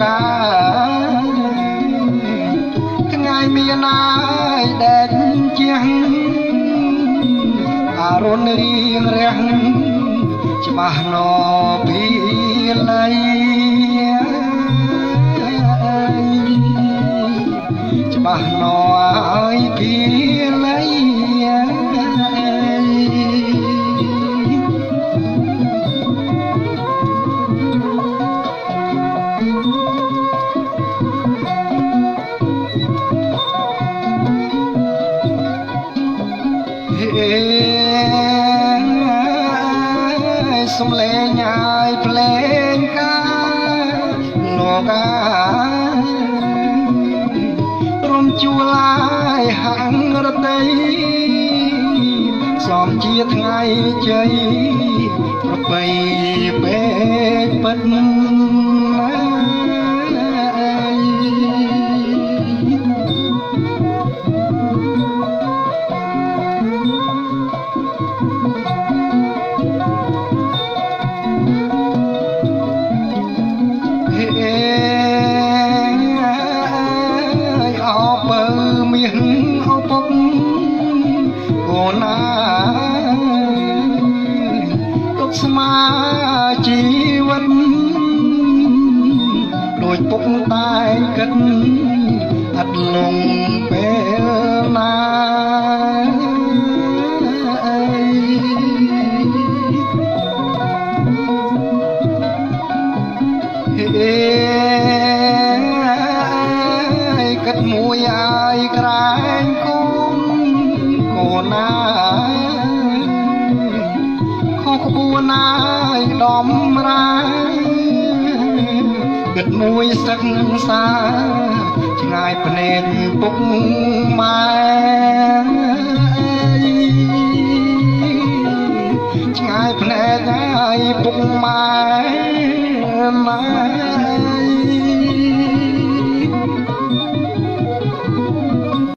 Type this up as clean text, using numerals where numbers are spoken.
កាថ្ងៃមានណាយដែលជាងអារុនរៀងរះច្បាស់ណពីលៃច្បាស់ណឲ្យពីលៃសំលេងឲ្យភ្លេងកាលោករំជួលឲ្យហាងរតីសំជាថ្ងៃជ័យប្របីពេកពិតទុកស្មាជីវិតដូចពុកតែគិតអត់លងពេលណាគិតមួយឲ្យក្រែងកូនណាខុសក្បួនណាយដំរាគិតមួយសឹកសាឆ្ងាយភ្នែកពុកម៉ែឆ្ងាយភ្នែកហើយពុកម៉ែ